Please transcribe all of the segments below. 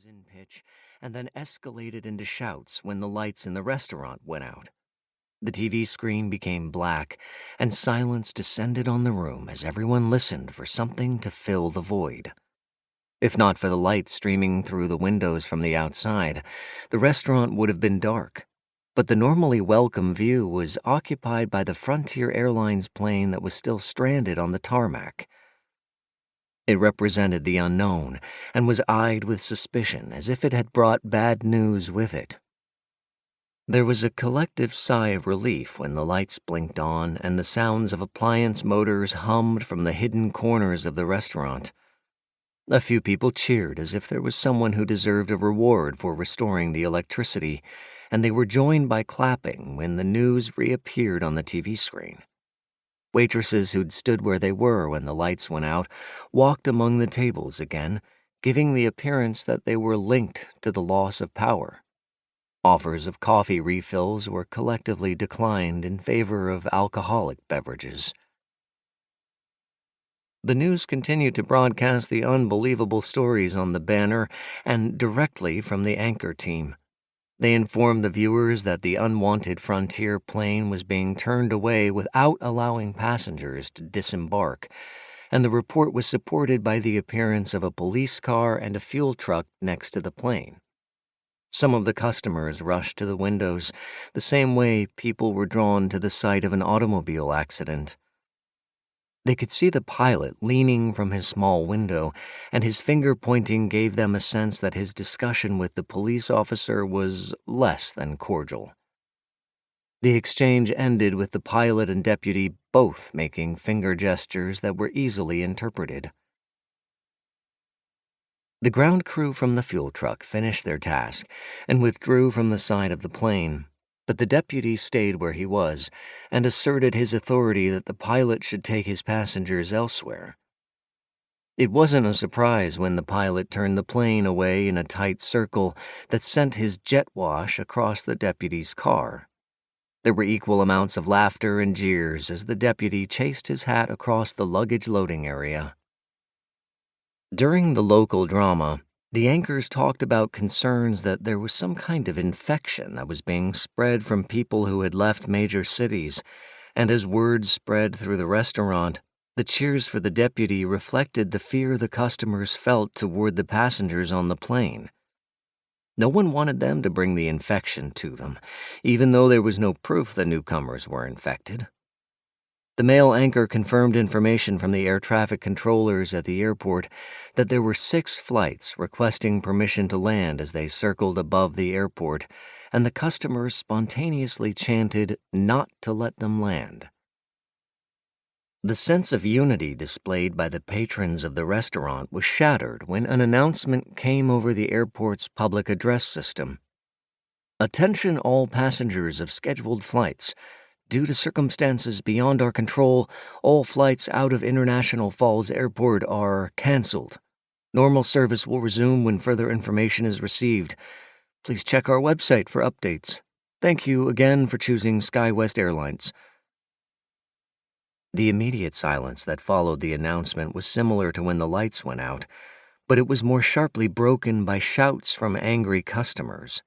rose in pitch and then escalated into shouts when the lights in the restaurant went out. The TV screen became black, and silence descended on the room as everyone listened for something to fill the void. If not for the light streaming through the windows from the outside, the restaurant would have been dark. But the normally welcome view was occupied by the Frontier Airlines plane that was still stranded on the tarmac. It represented the unknown and was eyed with suspicion as if it had brought bad news with it. There was a collective sigh of relief when the lights blinked on and the sounds of appliance motors hummed from the hidden corners of the restaurant. A few people cheered as if there was someone who deserved a reward for restoring the electricity, and they were joined by clapping when the news reappeared on the TV screen. Waitresses who'd stood where they were when the lights went out walked among the tables again, giving the appearance that they were linked to the loss of power. Offers of coffee refills were collectively declined in favor of alcoholic beverages. The news continued to broadcast the unbelievable stories on the banner and directly from the anchor team. They informed the viewers that the unwanted Frontier plane was being turned away without allowing passengers to disembark, and the report was supported by the appearance of a police car and a fuel truck next to the plane. Some of the customers rushed to the windows, the same way people were drawn to the site of an automobile accident. They could see the pilot leaning from his small window, and his finger pointing gave them a sense that his discussion with the police officer was less than cordial. The exchange ended with the pilot and deputy both making finger gestures that were easily interpreted. The ground crew from the fuel truck finished their task and withdrew from the side of the plane. But the deputy stayed where he was and asserted his authority that the pilot should take his passengers elsewhere. It wasn't a surprise when the pilot turned the plane away in a tight circle that sent his jet wash across the deputy's car. There were equal amounts of laughter and jeers as the deputy chased his hat across the luggage loading area. During the local drama, the anchors talked about concerns that there was some kind of infection that was being spread from people who had left major cities, and as word spread through the restaurant, the cheers for the deputy reflected the fear the customers felt toward the passengers on the plane. No one wanted them to bring the infection to them, even though there was no proof the newcomers were infected. The male anchor confirmed information from the air traffic controllers at the airport that there were 6 flights requesting permission to land as they circled above the airport, and the customers spontaneously chanted not to let them land. The sense of unity displayed by the patrons of the restaurant was shattered when an announcement came over the airport's public address system. Attention all passengers of scheduled flights. Due to circumstances beyond our control, all flights out of International Falls Airport are canceled. Normal service will resume when further information is received. Please check our website for updates. Thank you again for choosing SkyWest Airlines. The immediate silence that followed the announcement was similar to when the lights went out, but it was more sharply broken by shouts from angry customers.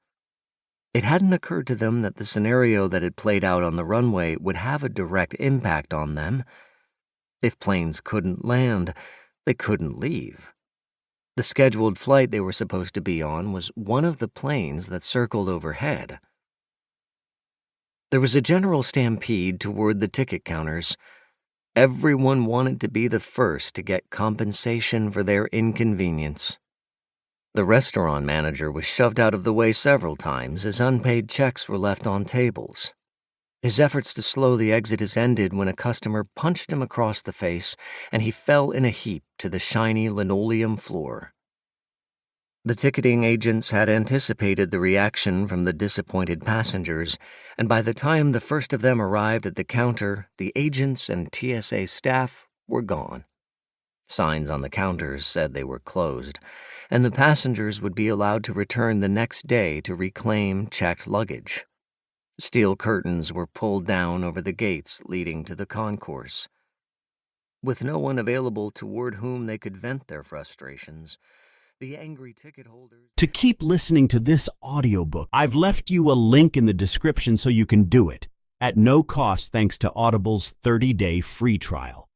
It hadn't occurred to them that the scenario that had played out on the runway would have a direct impact on them. If planes couldn't land, they couldn't leave. The scheduled flight they were supposed to be on was one of the planes that circled overhead. There was a general stampede toward the ticket counters. Everyone wanted to be the first to get compensation for their inconvenience. The restaurant manager was shoved out of the way several times as unpaid checks were left on tables. His efforts to slow the exodus ended when a customer punched him across the face and he fell in a heap to the shiny linoleum floor. The ticketing agents had anticipated the reaction from the disappointed passengers, and by the time the first of them arrived at the counter, the agents and TSA staff were gone. Signs on the counters said they were closed, and the passengers would be allowed to return the next day to reclaim checked luggage. Steel curtains were pulled down over the gates leading to the concourse. With no one available toward whom they could vent their frustrations, The angry ticket holders. To keep listening to this audiobook, I've left you a link in the description so you can do it at no cost thanks to Audible's 30-day free trial.